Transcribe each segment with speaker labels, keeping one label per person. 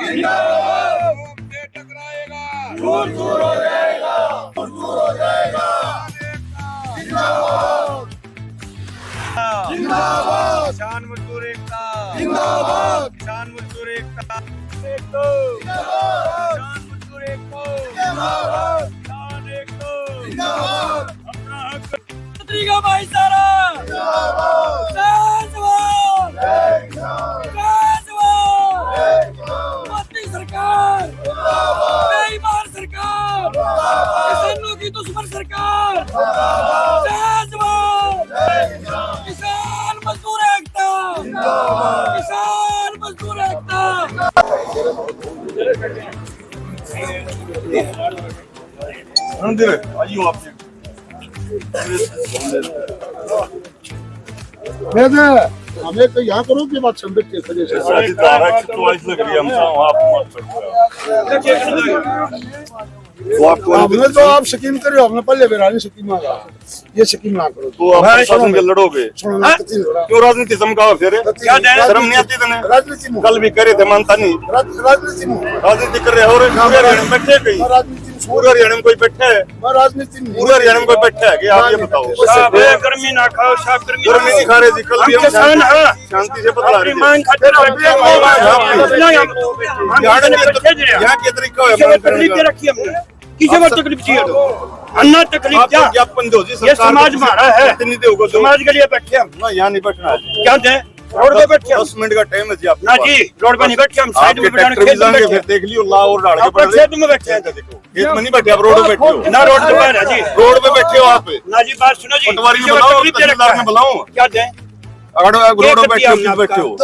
Speaker 1: जिंदाबाद। से टकराएगा, दूर दूर हो जाएगा, दूर दूर हो जाएगा। जिंदाबाद जिंदाबाद। किसान मजदूर एकता जिंदाबाद। किसान मजदूर एकता जिंदाबाद। किसान मजदूर एकता जिंदाबाद। किसान एकता जिंदाबाद। अपना हक का भाईचारा जिंदाबाद। मोदी सरकार बेईमान सरकार, किसानों की दुश्मन सरकार। किसान मजदूर एकता, किसान मजदूर एकता।
Speaker 2: हमें तो यहाँ करो कि बात संदर्भ के सजे से हमने तो आप शकीम करो, हमने पहले बेरानी शकीम मांगा, ये शकीम ना करो
Speaker 3: तो आप शासन के लड़ोगे क्यों? राजनीति चमकाओ फिर क्या शर्म नहीं आती तुम्हें?
Speaker 2: राजनीति में
Speaker 3: कल भी करे थे, मानता नहीं।
Speaker 2: राजनीति में
Speaker 3: राजनीति कर रहे हो पूरे हरियाणा में बैठे कहीं? पूरे हरियाणा में कोई बैठा है?
Speaker 2: राजनीति में
Speaker 3: पूरे हरियाणा में कोई बैठा है? आप ये बताओ।
Speaker 1: गर्मी ना खाओ, साफ गर्मी
Speaker 3: नहीं खा रहे जी, कल भी हम शांति से बता रहे थे। यहाँ के तरीका है
Speaker 1: किसे बात तकलीफ चाहिए? अन्ना तकलीफ क्या?
Speaker 3: ज्ञापन दो जी,
Speaker 1: ये समाज हमारा है, समाज के लिए बैठे हम।
Speaker 3: यहाँ नहीं बैठना।
Speaker 1: क्या दे रोड पे बैठे
Speaker 3: 10 मिनट का टाइम है जी। आप
Speaker 1: ना जी, रोड पे नहीं बैठे हम, साइड में बैठे
Speaker 3: जाएंगे, फिर देख लियो ला और डाल के
Speaker 1: खेत में बैठे हैं।
Speaker 3: देखो खेत में नहीं बैठे, आप रोड पे बैठे हो
Speaker 1: ना, रोड पे है जी,
Speaker 3: रोड पे बैठे हो आप
Speaker 1: ना जी। बात सुनो जी,
Speaker 3: पटवारी में बुलाओ, तहसीलदार में बुलाओ।
Speaker 1: क्या दे
Speaker 3: अगर रोड पे बैठे हो, बैठे हो रोड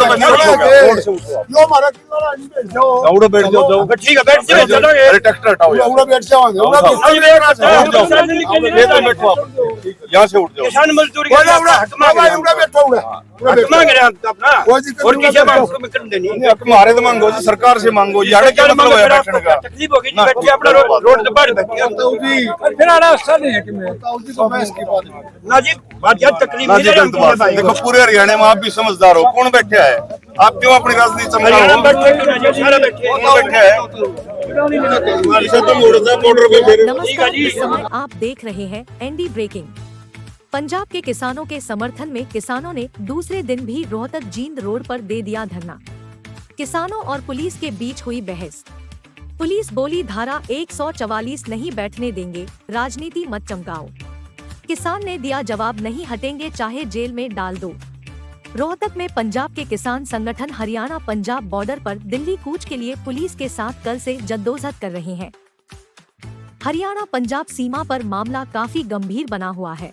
Speaker 3: पे नहीं बैठोगे, रोड से उठो,
Speaker 2: जो हमारा किनारा है, बैठ जाओ।
Speaker 3: रोड पे बैठ जाओ।
Speaker 1: ठीक है, बैठ जाओ, चलोगे।
Speaker 3: अरे ट्रैक्टर हटाओ यार,
Speaker 2: उड़ा बैठ जाओ, उड़ा
Speaker 3: खेत में बैठो आप, यहाँ से उठ जाओ।
Speaker 1: किसान मजदूरी
Speaker 2: उड़ा बैठो, उड़ा
Speaker 1: मांग रहे हैं हम तो अपना, और किसी बात को कर देनी।
Speaker 3: तुम्हारे तो मांगो जी, सरकार से मांगो। यार क्या मतलब है बैठने का?
Speaker 1: तकलीफ होगी जी, बैठे अपना रोड पे बैठ बैठे हम तो जी। फिर रास्ता नहीं है कि मैं ना जी, बात यार तकलीफ
Speaker 3: ना
Speaker 1: नहीं
Speaker 3: जी,
Speaker 1: है
Speaker 3: गलत बात है। देखो पूरे हरियाणा में आप भी समझदार हो, कौन बैठा है? आप क्यों अपनी राजनीति
Speaker 1: हरियाणा में
Speaker 3: चमकाओ?
Speaker 1: बैठे सारा बैठे
Speaker 3: कौन बैठा है? इसे तो बॉर्डर पे फिर
Speaker 4: नमस्कार, इस समय आप देख रहे हैं एनडी ब्रेकिंग। पंजाब के किसानों के समर्थन में किसानों ने दूसरे दिन भी रोहतक जींद रोड पर दे दिया धरना। किसानों और पुलिस के बीच हुई बहस। पुलिस बोली धारा 144 नहीं बैठने देंगे, राजनीति मत चमकाओ। किसान ने दिया जवाब, नहीं हटेंगे चाहे जेल में डाल दो। रोहतक में पंजाब के किसान संगठन हरियाणा पंजाब बॉर्डर पर दिल्ली कूच के लिए पुलिस के साथ कल से जद्दोजहद कर रहे हैं। हरियाणा पंजाब सीमा पर मामला काफी गंभीर बना हुआ है।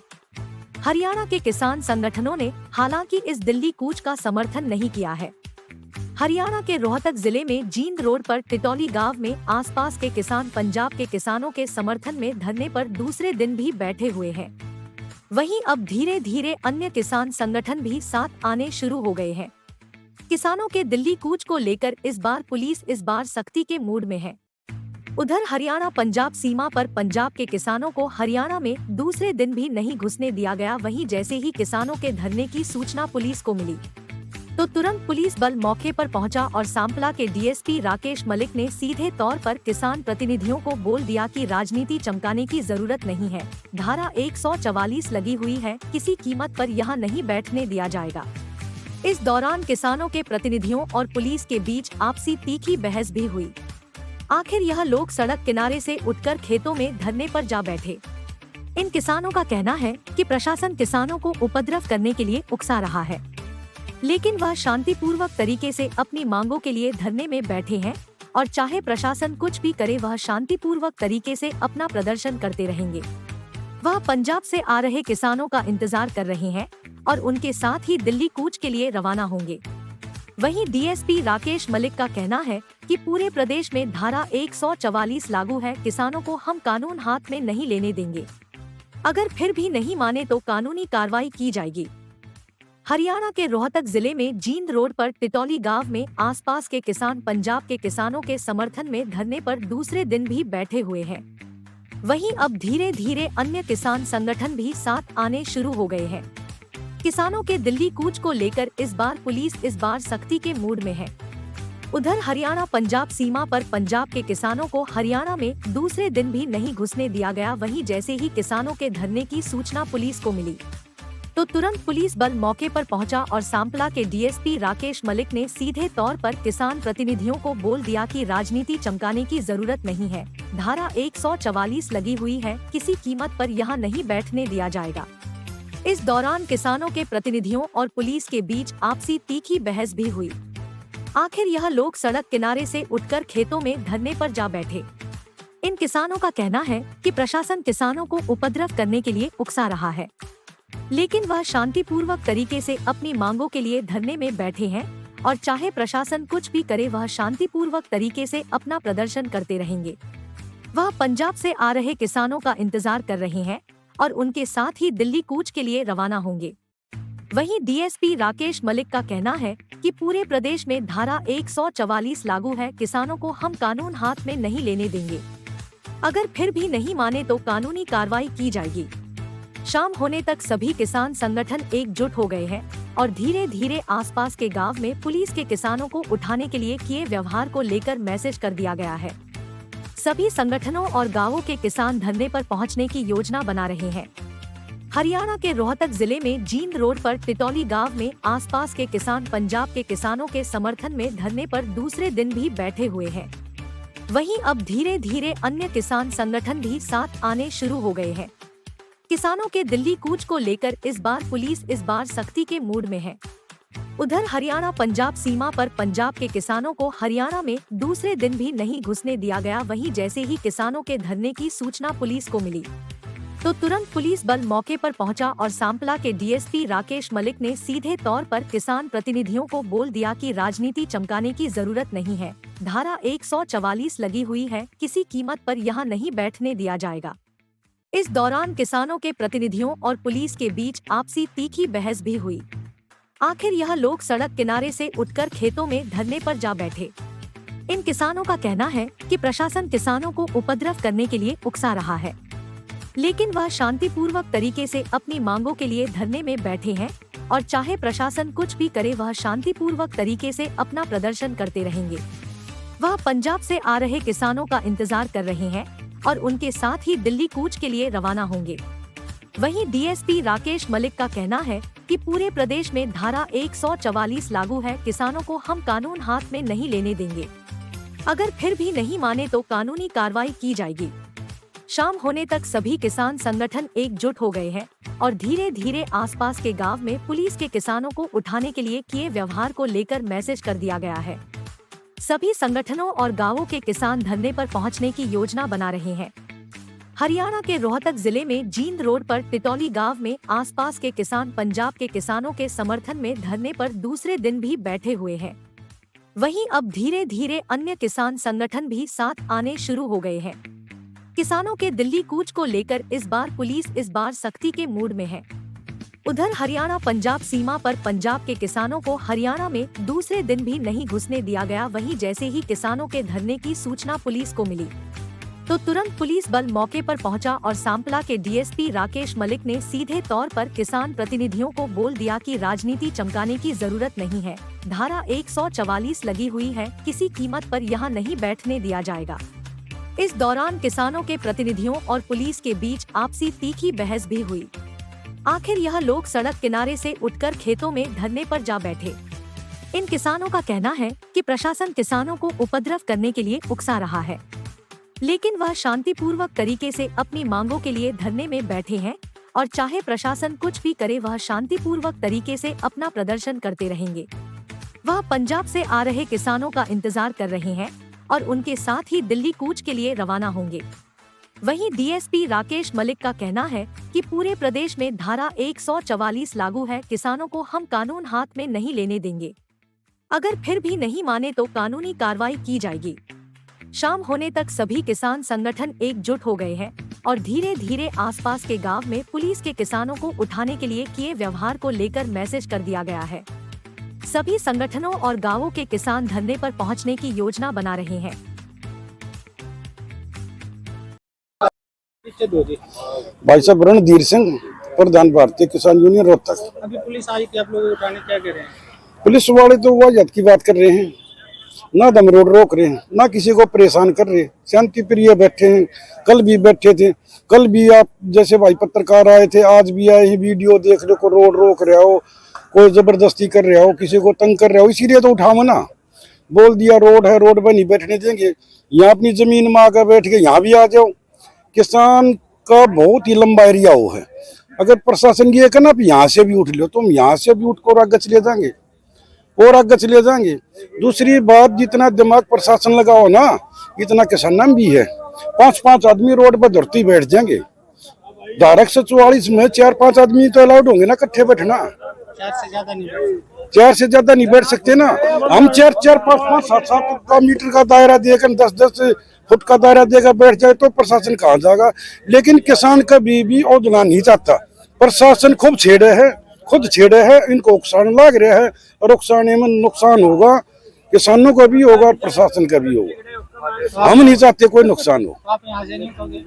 Speaker 4: हरियाणा के किसान संगठनों ने हालांकि इस दिल्ली कूच का समर्थन नहीं किया है। हरियाणा के रोहतक जिले में जींद रोड पर टिटौली गांव में आसपास के किसान पंजाब के किसानों के समर्थन में धरने पर दूसरे दिन भी बैठे हुए हैं। वहीं अब धीरे धीरे अन्य किसान संगठन भी साथ आने शुरू हो गए हैं। किसानों के दिल्ली कूच को लेकर इस बार पुलिस सख्ती के मूड में है। उधर हरियाणा पंजाब सीमा पर पंजाब के किसानों को हरियाणा में दूसरे दिन भी नहीं घुसने दिया गया। वहीं जैसे ही किसानों के धरने की सूचना पुलिस को मिली तो तुरंत पुलिस बल मौके पर पहुंचा और सांपला के डीएसपी राकेश मलिक ने सीधे तौर पर किसान प्रतिनिधियों को बोल दिया कि राजनीति चमकाने की जरूरत नहीं है, धारा 144 लगी हुई है, किसी कीमत पर यहाँ नहीं बैठने दिया जाएगा। इस दौरान किसानों के प्रतिनिधियों और पुलिस के बीच आपसी तीखी बहस भी हुई। आखिर यह लोग सड़क किनारे से उठकर खेतों में धरने पर जा बैठे। इन किसानों का कहना है कि प्रशासन किसानों को उपद्रव करने के लिए उकसा रहा है, लेकिन वह शांतिपूर्वक तरीके से अपनी मांगों के लिए धरने में बैठे हैं और चाहे प्रशासन कुछ भी करे वह शांतिपूर्वक तरीके से अपना प्रदर्शन करते रहेंगे। वह पंजाब से आ रहे किसानों का इंतजार कर रहे हैं और उनके साथ ही दिल्ली कूच के लिए रवाना होंगे। वहीं डीएसपी राकेश मलिक का कहना है कि पूरे प्रदेश में धारा 144 लागू है, किसानों को हम कानून हाथ में नहीं लेने देंगे। अगर फिर भी नहीं माने तो कानूनी कार्रवाई की जाएगी। हरियाणा के रोहतक जिले में जींद रोड पर टिटौली गांव में आसपास के किसान पंजाब के किसानों के समर्थन में धरने पर दूसरे दिन भी बैठे हुए हैं। वहीं अब धीरे धीरे अन्य किसान संगठन भी साथ आने शुरू हो गए हैं। किसानों के दिल्ली कूच को लेकर इस बार पुलिस सख्ती के मूड में है। उधर हरियाणा पंजाब सीमा पर पंजाब के किसानों को हरियाणा में दूसरे दिन भी नहीं घुसने दिया गया। वहीं जैसे ही किसानों के धरने की सूचना पुलिस को मिली तो तुरंत पुलिस बल मौके पर पहुंचा और सांपला के डीएसपी राकेश मलिक ने सीधे तौर पर किसान प्रतिनिधियों को बोल दिया कि राजनीति चमकाने की जरूरत नहीं है। धारा 144 लगी हुई है, किसी कीमत पर यहाँ नहीं बैठने दिया जाएगा। इस दौरान किसानों के प्रतिनिधियों और पुलिस के बीच आपसी तीखी बहस भी हुई। आखिर यह लोग सड़क किनारे से उठकर खेतों में धरने पर जा बैठे। इन किसानों का कहना है कि प्रशासन किसानों को उपद्रव करने के लिए उकसा रहा है, लेकिन वह शांतिपूर्वक तरीके से अपनी मांगों के लिए धरने में बैठे हैं और चाहे प्रशासन कुछ भी करे वह शांतिपूर्वक तरीके से अपना प्रदर्शन करते रहेंगे। वह पंजाब से आ रहे किसानों का इंतजार कर रहे हैं और उनके साथ ही दिल्ली कूच के लिए रवाना होंगे। वहीं डीएसपी राकेश मलिक का कहना है कि पूरे प्रदेश में धारा 144 लागू है, किसानों को हम कानून हाथ में नहीं लेने देंगे। अगर फिर भी नहीं माने तो कानूनी कार्रवाई की जाएगी। शाम होने तक सभी किसान संगठन एकजुट हो गए हैं और धीरे धीरे आसपास के गांव में पुलिस के किसानों को उठाने के लिए किए व्यवहार को लेकर मैसेज कर दिया गया है। सभी संगठनों और गांवों के किसान धरने पर पहुंचने की योजना बना रहे हैं। हरियाणा के रोहतक जिले में जींद रोड पर टिटौली गांव में आसपास के किसान पंजाब के किसानों के समर्थन में धरने पर दूसरे दिन भी बैठे हुए हैं। वहीं अब धीरे धीरे अन्य किसान संगठन भी साथ आने शुरू हो गए हैं। किसानों के दिल्ली कूच को लेकर इस बार पुलिस सख्ती के मूड में है। उधर हरियाणा पंजाब सीमा पर पंजाब के किसानों को हरियाणा में दूसरे दिन भी नहीं घुसने दिया गया। वहीं जैसे ही किसानों के धरने की सूचना पुलिस को मिली तो तुरंत पुलिस बल मौके पर पहुंचा और सांपला के डीएसपी राकेश मलिक ने सीधे तौर पर किसान प्रतिनिधियों को बोल दिया कि राजनीति चमकाने की जरूरत नहीं है। धारा 144 लगी हुई है, किसी कीमत पर यहाँ नहीं बैठने दिया जाएगा। इस दौरान किसानों के प्रतिनिधियों और पुलिस के बीच आपसी तीखी बहस भी हुई। आखिर यह लोग सड़क किनारे से उठकर खेतों में धरने पर जा बैठे। इन किसानों का कहना है कि प्रशासन किसानों को उपद्रव करने के लिए उकसा रहा है, लेकिन वह शांतिपूर्वक तरीके से अपनी मांगों के लिए धरने में बैठे हैं और चाहे प्रशासन कुछ भी करे वह शांतिपूर्वक तरीके से अपना प्रदर्शन करते रहेंगे। वह पंजाब से आ रहे किसानों का इंतजार कर रहे हैं और उनके साथ ही दिल्ली कूच के लिए रवाना होंगे। वहीं डीएसपी राकेश मलिक का कहना है कि पूरे प्रदेश में धारा 144 लागू है, किसानों को हम कानून हाथ में नहीं लेने देंगे। अगर फिर भी नहीं माने तो कानूनी कार्रवाई की जाएगी। शाम होने तक सभी किसान संगठन एकजुट हो गए हैं और धीरे धीरे आसपास के गांव में पुलिस के किसानों को उठाने के लिए किए व्यवहार को लेकर मैसेज कर दिया गया है। सभी संगठनों और गांवों के किसान धरने पर पहुंचने की योजना बना रहे हैं। हरियाणा के रोहतक जिले में जींद रोड पर टिटौली गांव में आसपास के किसान पंजाब के किसानों के समर्थन में धरने पर दूसरे दिन भी बैठे हुए हैं। वहीं अब धीरे धीरे अन्य किसान संगठन भी साथ आने शुरू हो गए हैं। किसानों के दिल्ली कूच को लेकर इस बार पुलिस सख्ती के मूड में है। उधर हरियाणा पंजाब सीमा पर पंजाब के किसानों को हरियाणा में दूसरे दिन भी नहीं घुसने दिया गया। वहीं जैसे ही किसानों के धरने की सूचना पुलिस को मिली तो तुरंत पुलिस बल मौके पर पहुंचा और सांपला के डीएसपी राकेश मलिक ने सीधे तौर पर किसान प्रतिनिधियों को बोल दिया कि राजनीति चमकाने की जरूरत नहीं है। धारा 144 लगी हुई है, किसी कीमत पर यहाँ नहीं बैठने दिया जाएगा। इस दौरान किसानों के प्रतिनिधियों और पुलिस के बीच आपसी तीखी बहस भी हुई। आखिर यह लोग सड़क किनारे से उठकर खेतों में धरने पर जा बैठे। इन किसानों का कहना है कि प्रशासन किसानों को उपद्रव करने के लिए उकसा रहा है, लेकिन वह शांतिपूर्वक तरीके से अपनी मांगों के लिए धरने में बैठे हैं और चाहे प्रशासन कुछ भी करे वह शांतिपूर्वक तरीके से अपना प्रदर्शन करते रहेंगे। वह पंजाब से आ रहे किसानों का इंतजार कर रहे हैं और उनके साथ ही दिल्ली कूच के लिए रवाना होंगे। वहीं डीएसपी राकेश मलिक का कहना है कि पूरे प्रदेश में धारा 144 लागू है, किसानों को हम कानून हाथ में नहीं लेने देंगे। अगर फिर भी नहीं माने तो कानूनी कार्रवाई की जाएगी। शाम होने तक सभी किसान संगठन एकजुट हो गए हैं और धीरे धीरे आसपास के गांव में पुलिस के किसानों को उठाने के लिए किए व्यवहार को लेकर मैसेज कर दिया गया है। सभी संगठनों और गांवों के किसान धरने पर पहुंचने की योजना बना रहे हैं।
Speaker 2: भाई साहब रणधीर सिंह, प्रधान भारतीय किसान यूनियन रोहतक।
Speaker 5: अभी पुलिस आई थी आप लोग उठाने, क्या कह रहे हैं?
Speaker 2: पुलिस वाले तो वजह की बात कर रहे हैं ना दम रोड रोक रहे हैं, ना किसी को परेशान कर रहे, शांति प्रिय बैठे हैं। कल भी बैठे थे, कल भी आप जैसे भाई पत्रकार आए थे, आज भी आए, वीडियो देख रहे को रोड रोक रहा हो, कोई जबरदस्ती कर रहा हो, किसी को तंग कर रहा हो, इसीलिए तो उठाओ ना। बोल दिया रोड है, रोड पर नहीं बैठने देंगे, यहाँ अपनी जमीन में आकर बैठ के यहाँ भी आ जाओ। किसान का बहुत ही लंबा एरिया वो है, अगर प्रशासन ये कहना यहाँ से भी उठ लो, तो हम यहाँ से भी उठ कर आगे चले जाएंगे और आगे चले जाएंगे। दूसरी बात, जितना दिमाग प्रशासन लगाओ ना, इतना किसान भी है। 5-5 आदमी रोड पर धरती बैठ जाएंगे। धारा 144 में 4-5 आदमी तो अलाउड होंगे ना इकट्ठे बैठना। 4 से ज्यादा नहीं बैठ सकते ना। हम 4-4, 5-5, 7-7 मीटर का दायरा देकर 10-10 फुट का दायरा देकर बैठ जाए तो प्रशासन कहाँ जाएगा। लेकिन किसान कभी भी औदना नहीं चाहता। प्रशासन खुद छेड़े है, इनको उकसाने लग रहा है और उकसाने में नुकसान होगा, किसानों का भी होगा और प्रशासन का भी होगा। हम नहीं चाहते कोई नुकसान हो।
Speaker 5: आप यहाँ से नहीं उठोगे?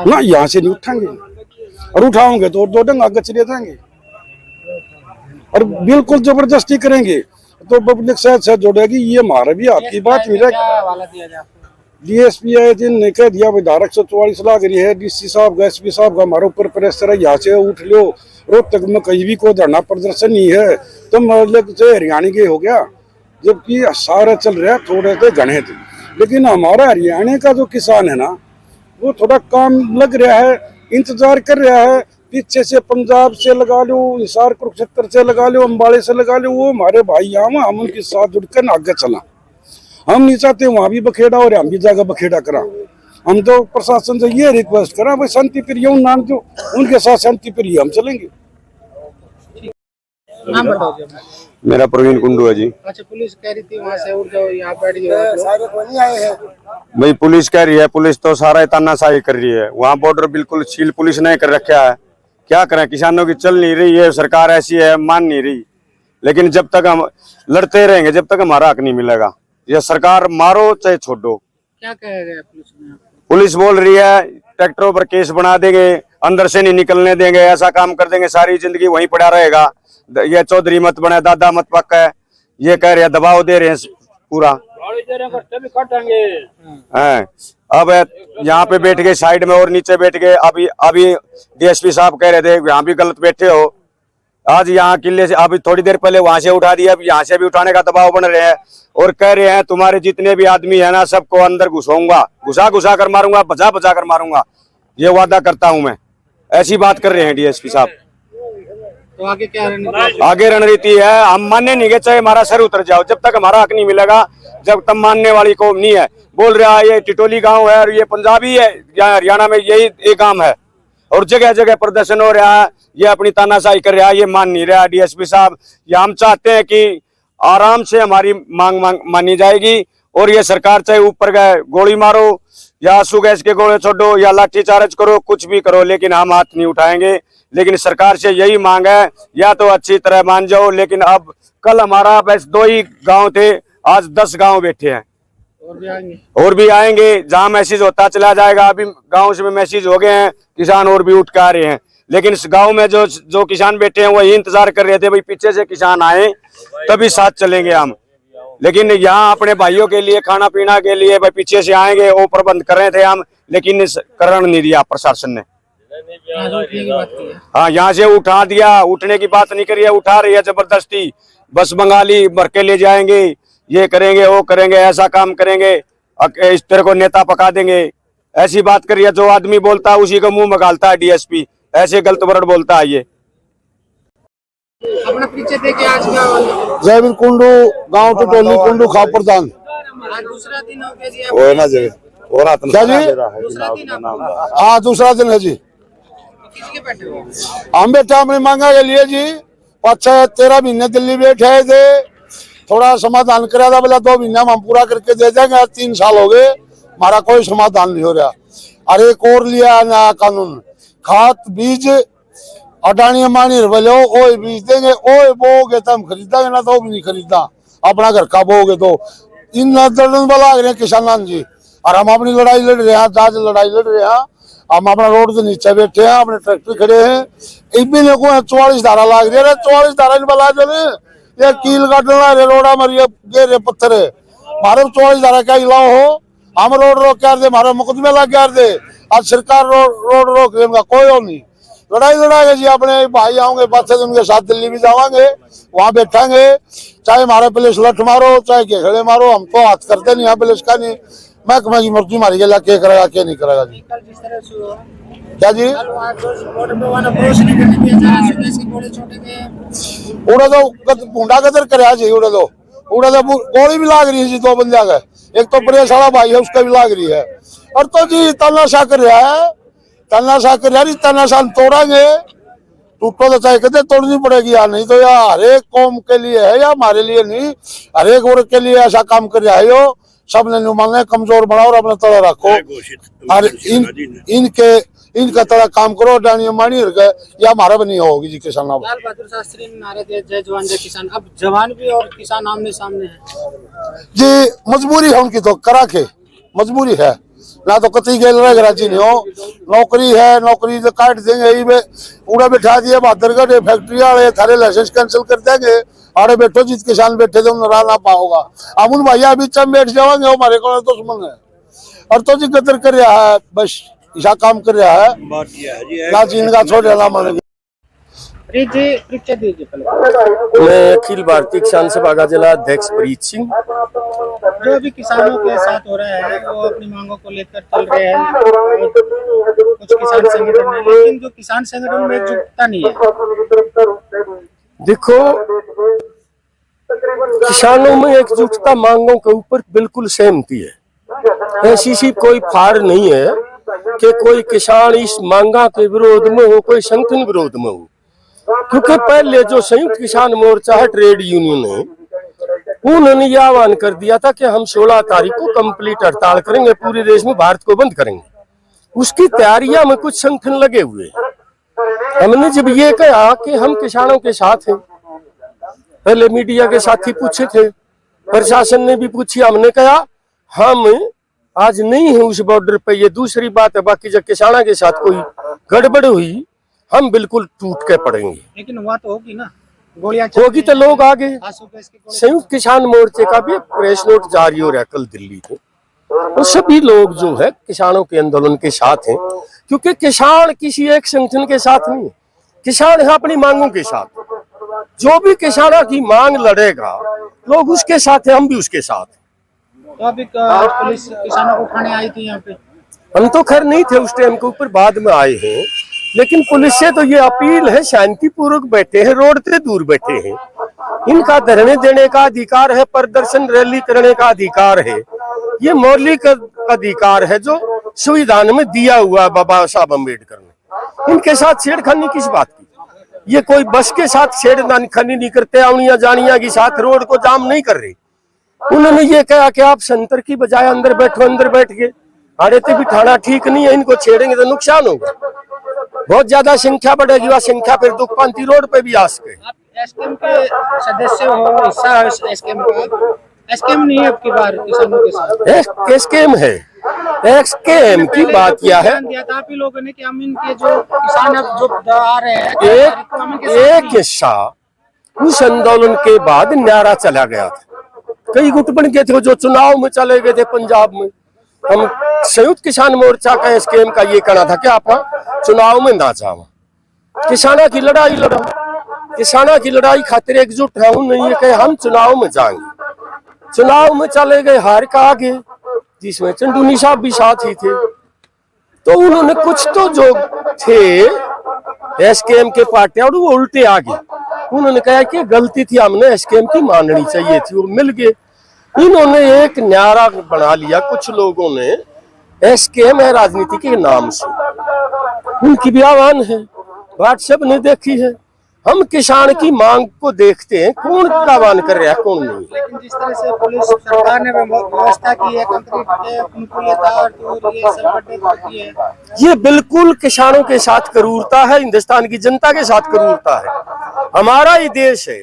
Speaker 2: ना यहाँ से नहीं उठाएंगे, और उठाओगे तो 2 डंग आगे चले जाएंगे और बिल्कुल जबरदस्ती करेंगे तो पब्लिक शायद जोड़ेगी। ये हमारा भी आपकी बात नहीं रहे। डीएसपी आए थे, ने कह दिया भाई धारा 144 लाग रही है, डीसी साहब का, एसपी साहब का हमारे ऊपर प्रेशर है, यहाँ से उठ लो। रोहतक में कहीं भी कोई धरना प्रदर्शन नहीं है, तो मतलब से हरियाणा के हो गया, जबकि सारा चल रहा है, थोड़े थे घने थे। लेकिन हमारा हरियाणा का जो किसान है ना, वो थोड़ा काम लग रहा है, इंतजार कर रहा है। पीछे से पंजाब से लगा लो, हिसार कुरुक्षेत्र से लगा लो, अम्बाड़े से लगा लो, वो हमारे भाई यहाँ, हम उनके साथ जुड़कर आगे चला। हम नहीं चाहते वहाँ भी बखेड़ा और हम भी जाकर बखेड़ा करा। हम तो प्रशासन से ये रिक्वेस्ट करा भाई शांति प्रिय नाम जो उनके साथ शांति प्रिय हम चलेंगे।
Speaker 5: नाम बताओ जी।
Speaker 3: मेरा प्रवीण कुंडू है जी।
Speaker 5: अच्छा, पुलिस कह रही थी वहाँ से उठ जाओ, यहाँ बैठ जाओ।
Speaker 3: भाई पुलिस कह रही है, पुलिस तो सारा तानाशाही कर रही है। वहाँ बॉर्डर बिल्कुल सील पुलिस ने कर रखा है। क्या करें, किसानों की चल नहीं रही है, सरकार ऐसी है, मान नहीं रही। लेकिन जब तक हम लड़ते रहेंगे, जब तक हमारा हक नहीं मिलेगा। ये सरकार मारो चाहे छोड़ो।
Speaker 5: क्या कह गया पुलिस ने?
Speaker 3: पुलिस बोल रही है ट्रैक्टरों पर केस बना देंगे, अंदर से नहीं निकलने देंगे, ऐसा काम कर देंगे, सारी जिंदगी वहीं पड़ा रहेगा। ये चौधरी मत बने, दादा मत पक्का है, ये कह रहे हैं, दबाव दे रहे हैं पूरा। हैं अब यहाँ पे बैठ गए साइड में और नीचे बैठ गए। अभी डीएसपी साहब कह रहे थे यहाँ भी गलत बैठे हो। आज यहाँ किले से अभी थोड़ी देर पहले वहां से उठा दिया, अब यहाँ से भी उठाने का दबाव बन रहे हैं और कह रहे हैं तुम्हारे जितने भी आदमी है ना, सबको अंदर घुसाऊंगा, घुसा कर मारूंगा, बचा कर मारूंगा, ये वादा करता हूं मैं। ऐसी बात कर रहे हैं डीएसपी साहब।
Speaker 5: तो आगे क्या रणनीति?
Speaker 3: आगे रणनीति है, हम मानने नहीं गए, चाहे हमारा सर उतर जाओ, जब तक हमारा हक नहीं मिलेगा, जब तक मानने वाली कौम नहीं है। बोल रहा है ये टिटोली गांव है और ये पंजाबी है, या हरियाणा में यही एक गांव है और जगह जगह प्रदर्शन हो रहा है, ये अपनी तानाशाही कर रहा है, ये मान नहीं रहा डीएसपी साहब। ये हम चाहते हैं कि आराम से हमारी मांग मानी जाएगी और ये सरकार चाहे ऊपर गए गोली मारो या आंसू गैस के गोले छोड़ो या लाठीचार्ज करो, कुछ भी करो, लेकिन हम हाथ नहीं उठाएंगे। लेकिन सरकार से यही मांग है, या तो अच्छी तरह मान जाओ। लेकिन अब कल हमारा बस 2 ही गांव थे, आज 10 गांव बैठे हैं और भी आएंगे। जहां मैसेज होता चला जाएगा। अभी गांव से मैसेज हो गए हैं, किसान और भी उठ के आ रहे हैं। लेकिन इस गांव में जो किसान बैठे हैं वही इंतजार कर रहे थे भाई पीछे से किसान आए तभी साथ चलेंगे हम। लेकिन यहाँ अपने भाइयों के लिए खाना पीना के लिए भाई पीछे से आएंगे, वो प्रबंध कर रहे थे हम, लेकिन करण नहीं दिया प्रशासन ने। हाँ, यहाँ से उठा दिया, उठने की बात नहीं करी है, उठा रही है जबरदस्ती। बस बंगाली भर के ले जाएंगे, ये करेंगे, वो करेंगे, ऐसा काम करेंगे, इस तरह को नेता पका देंगे, ऐसी बात करिए। जो आदमी बोलता है उसी को मुंह में गालता है डीएसपी, ऐसे गलत वर्ड बोलता है। ये
Speaker 5: अपना परिचय देके आज क्या
Speaker 2: जयवीर कुंडू, गांव टिटोली, कुंडू खाप प्रधान।
Speaker 5: आज दूसरा दिन हो गया जी।
Speaker 2: क्या जी? हाँ, दूसरा दिन है जी।
Speaker 5: किसके बैठे हो?
Speaker 2: हम बैठे अपनी मांगा के लिए जी। 5-13 महीने दिल्ली बैठे थे, थोड़ा समाधान करा था, बोला 2 महीना हम पूरा करके दे देंगे। 3 साल हो गए, हमारा कोई समाधान नहीं हो रहा। अरे एक और लिया नया कानून, खाद बीज अडानी अम्बानी बोलो ओ बीज देंगे, ओ बोगे तो हम खरीदेंगे, ना तो भी नहीं खरीदना, अपना घर का बोगे तो। इन दर्जन वाला आ रहे किसान जी, और हम अपनी लड़ाई लड़ रहे हैं, आज लड़ाई लड़ रहे हैं। हम अपना रोड के नीचे बैठे हैं, अपने ट्रैक्टर खड़े हैं। एक भी नहीं को 44 धारा लाग रही है, 44 धारा वाला चले ये कील काटना रे रोड़ा मरिए गेरे पत्थर
Speaker 6: मारे 44 धारा क्या इलाव हो, हम रोड रोक कर दे, मारे मुकदमे लग कर दे। आज सरकार रोड रोक देगा, कोई और नहीं। लड़ाई लड़ाएंगे जी, अपने भाई आओगे बात से उनके साथ दिल्ली भी जावांगे, वहां बैठेंगे, चाहे हमारे पुलिस लठ मारो चाहे केखड़े मारो, हम तो हाथ करते नहीं है पुलिस का। नहीं महकमा की मर्जी मारी गया, क्या करेगा क्या नहीं करेगा जी। क्या जी उड़ा तो भूडा कदर कर उड़ा तो गोली भी लाग रही है जी, 2 बंदे का, एक तो प्रेस वाला भाई है उसका भी लाग रही है। और तो जी तनाशा कर रहा है, तनाशा कर रहा है, तनाशा तोड़ेंगे, टूटो तो चाहे कहते तोड़नी पड़ेगी यार, नहीं तो यार हर एक कौम के लिए है या हमारे लिए नहीं, हर एक वर्ग के लिए ऐसा काम कर रहा है। यो सबने मांगे कमजोर बनाओ और अपना तड़ा रखो, और इनका तड़ा काम करो, डानी मानी या हमारा भी नहीं होगी जी। किसान
Speaker 5: लाल बहादुर शास्त्री ने नारे दिए जय जवान जय किसान, अब जवान भी और किसान आमने सामने है
Speaker 6: जी। मजबूरी है उनकी, तो करा के मजबूरी है ना, तो कतई गेल रह राजी नहीं हो। नौकरी है, नौकरी तो काट देंगे, यही उड़ा बैठा दिए बहादुरगढ़ फैक्ट्री वाले, थारे लाइसेंस कैंसिल कर देंगे। अरे बैठो जित किसान बैठे थे उन्हें ना पाओगा, हम उन भैया बीच में बैठ जाओगे, हमारे को दुश्मन है। और तो जी कदर कर रहा है, बस ऐसा काम कर रहा है, ना चीन का छोड़ ना मानेंगे।
Speaker 7: मैं अखिल भारतीय किसान सभा का जिला अध्यक्ष प्रीत सिंह।
Speaker 5: जो भी किसानों के साथ हो रहा है वो अपनी मांगों को लेकर चल रहे हैं, कुछ किसान संगठन है, लेकिन जो किसान संगठन में एकजुटता नहीं है।
Speaker 7: देखो, किसानों में एकजुटता मांगों के ऊपर बिल्कुल सहमति है, ऐसी सी कोई फाड़ नहीं है कि कोई किसान इस मांगा के विरोध में हो, कोई संगठन विरोध में हो। क्योंकि पहले जो संयुक्त किसान मोर्चा है, ट्रेड यूनियन है, उन्होंने यह आह्वान कर दिया था कि हम 16 तारीख को कंप्लीट हड़ताल करेंगे, पूरे देश में भारत को बंद करेंगे। उसकी तैयारियां में कुछ संगठन लगे हुए। हमने जब ये कहा कि हम किसानों के साथ हैं, पहले मीडिया के साथी पूछे थे, प्रशासन ने भी पूछी, हमने कहा हम आज नहीं है उस बॉर्डर पे, ये दूसरी बात है। बाकी जब किसानों के साथ कोई गड़बड़ हुई हम बिल्कुल टूट के पड़ेंगे।
Speaker 5: लेकिन हुआ तो होगी ना, गोलियां
Speaker 7: होगी तो लोग आगे। संयुक्त किसान मोर्चे का भी प्रेस नोट जारी हो रहा है कल दिल्ली में, और सभी लोग जो है किसानों के आंदोलन के साथ हैं। क्योंकि किसान किसी एक संगठन के साथ नहीं है, किसान है अपनी मांगों के साथ। जो भी किसानों की मांग लड़ेगा लोग उसके साथ है, हम भी उसके साथ।
Speaker 5: तो अभी पुलिस किसानों को उठाने आई थी यहाँ पे,
Speaker 7: हम तो खैर नहीं थे उस टाइम के ऊपर, बाद में आए हैं। लेकिन पुलिस से तो ये अपील है, शांतिपूर्वक बैठे हैं, रोड से दूर बैठे हैं, इनका धरने देने का अधिकार है, प्रदर्शन रैली करने का अधिकार है, ये मौलिक अधिकार है जो संविधान में दिया हुआ बाबा साहब अम्बेडकर ने। इनके साथ छेड़खानी किस बात की? ये कोई बस के साथ छेड़खानी नहीं करते, आवनिया जानिया के साथ रोड को जाम नहीं कर रहे। उन्होंने ये कहा कि आप संतर की बजाय अंदर बैठो, अंदर बैठ के आड़े बिठाना ठीक नहीं है, इनको छेड़ेंगे तो नुकसान होगा, बहुत ज्यादा संख्या बढ़ेगी, वह संख्या फिर दुखपांती रोड पे भी आ सके।
Speaker 5: आप एसकेएम के सदस्य हो, हिस्सा हो एसकेएम का, एसकेएम नहीं है आपकी बार किसानों के साथ,
Speaker 7: एसकेएम है। एसकेएम की बात क्या है,
Speaker 5: दिया था आप ही लोगों ने कि हम इनके जो किसान अब जो आ रहे हैं
Speaker 7: एक हिस्सा उस आंदोलन के बाद नारा चला गया था, कई गुट बन गए थे जो चुनाव में चले गए थे पंजाब में। हम संयुक्त किसान मोर्चा का एसकेएम का ये कहना था कि आप चुनाव में ना जाओ, किसानों की लड़ाई लड़ो, किसानों की लड़ाई खातिर एकजुट है। नहीं है कि हम चुनाव में जाएंगे, चुनाव में चले गए, हार का आगे, जिसमें चंदूनी साहब भी साथ ही थे। तो उन्होंने कुछ तो जो थे एसकेएम के पार्टी और वो उल्टे आ गए, उन्होंने कहा कि गलती थी, हमने एसकेएम की माननी चाहिए थी, वो मिल गए। इन्होंने एक नारा बना लिया कुछ लोगों ने, एसकेएम है राजनीति के नाम से, उनकी भी आह्वान है, व्हाट्सएप ने देखी है। हम किसान की मांग को देखते हैं, कौन आह्वान कर रहा है कौन नहीं।
Speaker 5: लेकिन जिस तरह से पुलिस सरकार ने व्यवस्था की है, कंक्रीट के अनुकूलता और ये सब की है,
Speaker 7: ये बिल्कुल किसानों के साथ क्रूरता है, हिंदुस्तान की जनता के साथ क्रूरता है। हमारा ही देश है,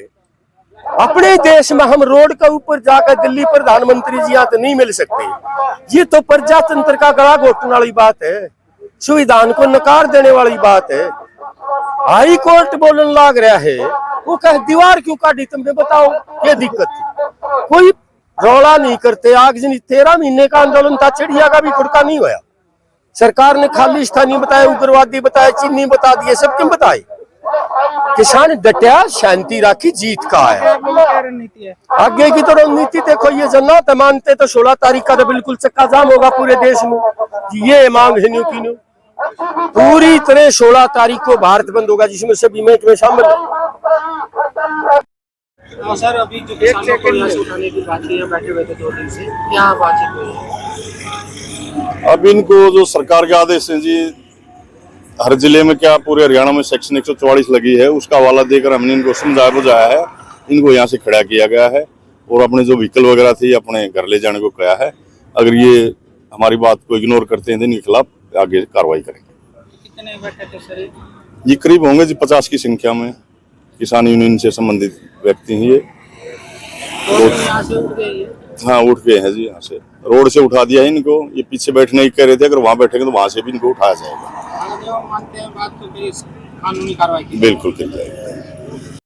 Speaker 7: अपने देश में हम रोड के ऊपर जाकर दिल्ली प्रधानमंत्री जी यहाँ तो नहीं मिल सकते। ये तो प्रजातंत्र का गला घोटने वाली बात है, संविधान को नकार देने वाली बात है। हाई कोर्ट बोलने लग रहा है, वो कहे दीवार क्यों काटी तुमने, बताओ ये दिक्कत थी। कोई रौला नहीं करते। आगजनी 13 महीने का आंदोलन था, चिड़िया का भी खुड़का नहीं हुआ। सरकार ने खालिस्तानी बताया, उग्रवादी बताया, चीनी बता दिए, सब क्यों बताए। किसान डटा, शांति राखी, जीत का है।
Speaker 5: क्या रणनीति है?
Speaker 7: आगे की तो रणनीति देखो, ये जन्नत मानते तो 16 तारीख का तो बिल्कुल चक्का जाम होगा पूरे देश में। ये मांग है न्यू की न्यू, पूरी तरह 16 तारीख को भारत बंद होगा, जिसमें सभी महकमे शामिल है।
Speaker 5: हाँ सर, अभी जो किसानों को यहाँ से उठाने की बात की है, बैठे हुए थे 2 दिन से, क्या बातचीत हुई है?
Speaker 8: अब इनको जो सरकार के आदेश हैं जी, हर जिले में क्या पूरे हरियाणा में सेक्शन 144 लगी है, उसका हवाला देकर हमने इनको समझाया बुझाया है। इनको यहाँ से खड़ा किया गया है और अपने जो व्हीकल वगैरह थे अपने घर ले जाने को कहा है। अगर ये हमारी बात को इग्नोर करते हैं तो इनके खिलाफ आगे कार्रवाई करेंगे।
Speaker 5: कितने बैठे थे सर?
Speaker 8: ये करीब होंगे जी 50 की संख्या में किसान यूनियन से संबंधित व्यक्ति हैं ये।
Speaker 5: यहाँ से उठ गए?
Speaker 8: हाँ, उठ गए हैं जी, यहाँ से रोड से उठा दिया है इनको। ये पीछे बैठने ही कह रहे थे, अगर वहाँ बैठेंगे तो वहाँ से भी इनको उठाया जाएगा।
Speaker 5: अगर वो मानते हैं बात तो फिर कानूनी कार्रवाई की
Speaker 8: बिल्कुल की जाएगी।